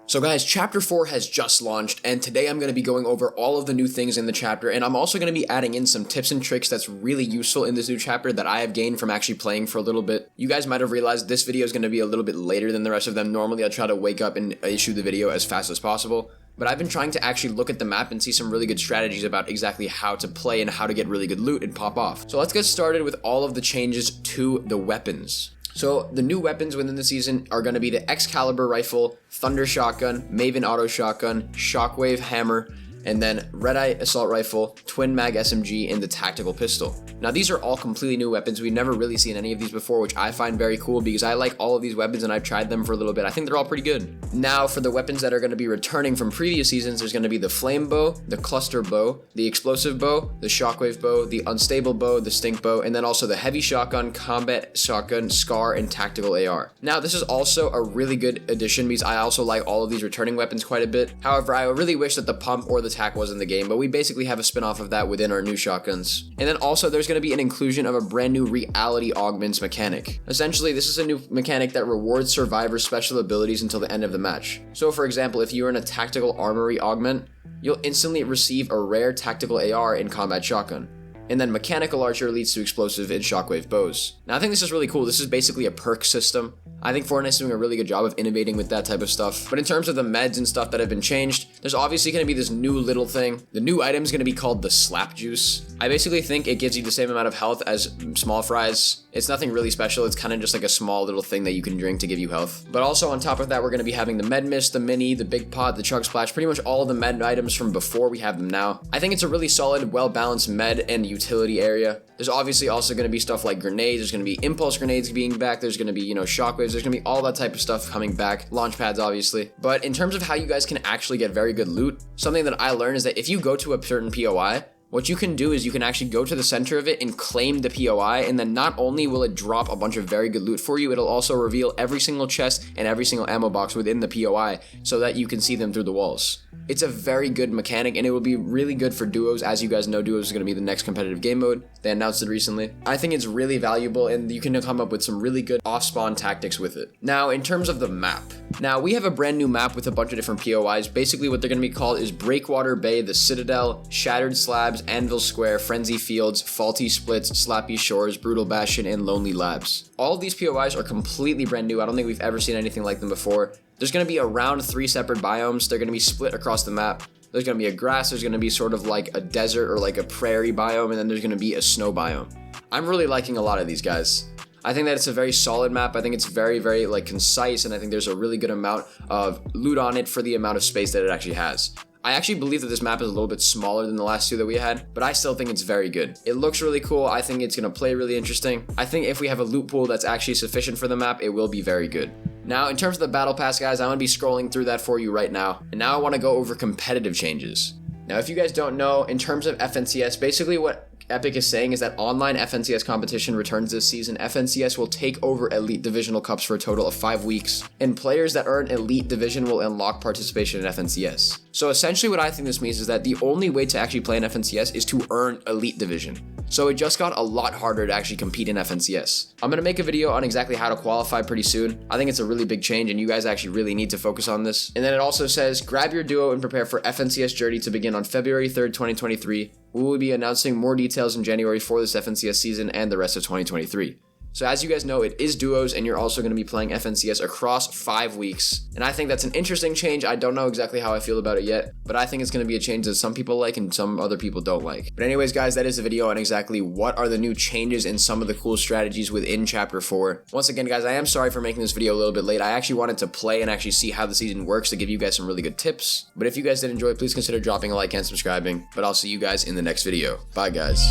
So guys, chapter 4 has just launched, and today I'm going to be going over all of the new things in the chapter, and I'm also going to be adding in some tips and tricks that's really useful in this new chapter that I have gained from actually playing for a little bit. You guys might have realized this video is going to be a little bit later than the rest of them. Normally I try to wake up and issue the video as fast as possible, but I've been trying to actually look at the map and see some really good strategies about exactly how to play and how to get really good loot and pop off. So let's get started with all of the changes to the weapons. So the new weapons within the season are going to be the Excalibur rifle, Thunder shotgun, Maven auto shotgun, Shockwave hammer, and then Red Eye assault rifle, Twin Mag SMG, and the tactical pistol. Now these are all completely new weapons. We've never really seen any of these before, which I find very cool because I like all of these weapons and I've tried them for a little bit. I think they're all pretty good. Now for the weapons that are going to be returning from previous seasons, there's going to be the flame bow, the cluster bow, the explosive bow, the shockwave bow, the unstable bow, the stink bow, and then also the heavy shotgun, combat shotgun, scar, and tactical AR. Now this is also a really good addition because I also like all of these returning weapons quite a bit. However, I really wish that the pump or the tac was in the game, but we basically have a spin-off of that within our new shotguns. And then also there's going to be an inclusion of a brand new reality augments mechanic. Essentially, this is a new mechanic that rewards survivors' special abilities until the end of the match. So for example, if you are in a tactical armory augment, you'll instantly receive a rare tactical AR in combat shotgun. And then mechanical archer leads to explosive and shockwave bows. Now I think this is really cool. This is basically a perk system. I think Fortnite's doing a really good job of innovating with that type of stuff. But in terms of the meds and stuff that have been changed, there's obviously going to be this new little thing. The new item is going to be called the Slap Juice. I basically think it gives you the same amount of health as small fries. It's nothing really special. It's kind of just like a small little thing that you can drink to give you health. But also on top of that, we're going to be having the med mist, the mini, the big pot, the chug splash, pretty much all of the med items from before we have them now. I think it's a really solid, well-balanced med and utility area. There's obviously also going to be stuff like grenades. There's going to be impulse grenades being back. There's going to be, shockwaves. There's going to be all that type of stuff coming back. Launch pads, obviously. But in terms of how you guys can actually get very good loot, something that I learned is that if you go to a certain POI, what you can do is you can actually go to the center of it and claim the POI, and then not only will it drop a bunch of very good loot for you, it'll also reveal every single chest and every single ammo box within the POI so that you can see them through the walls. It's a very good mechanic, and it will be really good for duos. As you guys know, duos is going to be the next competitive game mode. They announced it recently. I think it's really valuable, and you can come up with some really good off-spawn tactics with it. Now, in terms of the map. Now, we have a brand new map with a bunch of different POIs. Basically, what they're going to be called is Breakwater Bay, the Citadel, Shattered Slabs, Anvil Square, Frenzy Fields, Faulty Splits, Slappy Shores, Brutal Bastion, and Lonely Labs. All of these POIs are completely brand new. I don't think we've ever seen anything like them before. There's going to be around 3 separate biomes. They're going to be split across the map. There's going to be a grass, there's going to be sort of like a desert or like a prairie biome, and then there's going to be a snow biome. I'm really liking a lot of these guys. I think that it's a very solid map. I think it's very, very concise, and I think there's a really good amount of loot on it for the amount of space that it actually has. I actually believe that this map is a little bit smaller than the last two that we had, but I still think it's very good. It looks really cool. I think it's going to play really interesting. I think if we have a loot pool that's actually sufficient for the map, it will be very good. Now, in terms of the battle pass, guys, I'm going to be scrolling through that for you right now. And now I want to go over competitive changes. Now, if you guys don't know, in terms of FNCS, basically what Epic is saying is that online FNCS competition returns this season. FNCS will take over Elite Divisional Cups for a total of 5 weeks, and players that earn Elite Division will unlock participation in FNCS. So essentially what I think this means is that the only way to actually play in FNCS is to earn Elite Division. So it just got a lot harder to actually compete in FNCS. I'm going to make a video on exactly how to qualify pretty soon. I think it's a really big change, and you guys actually really need to focus on this. And then it also says, grab your duo and prepare for FNCS journey to begin on February 3rd, 2023. We will be announcing more details in January for this FNCS season and the rest of 2023. So as you guys know, it is duos, and you're also going to be playing FNCS across 5 weeks. And I think that's an interesting change. I don't know exactly how I feel about it yet, but I think it's going to be a change that some people like and some other people don't like. But anyways, guys, that is the video on exactly what are the new changes and some of the cool strategies within Chapter 4. Once again, guys, I am sorry for making this video a little bit late. I actually wanted to play and actually see how the season works to give you guys some really good tips. But if you guys did enjoy, please consider dropping a like and subscribing. But I'll see you guys in the next video. Bye, guys.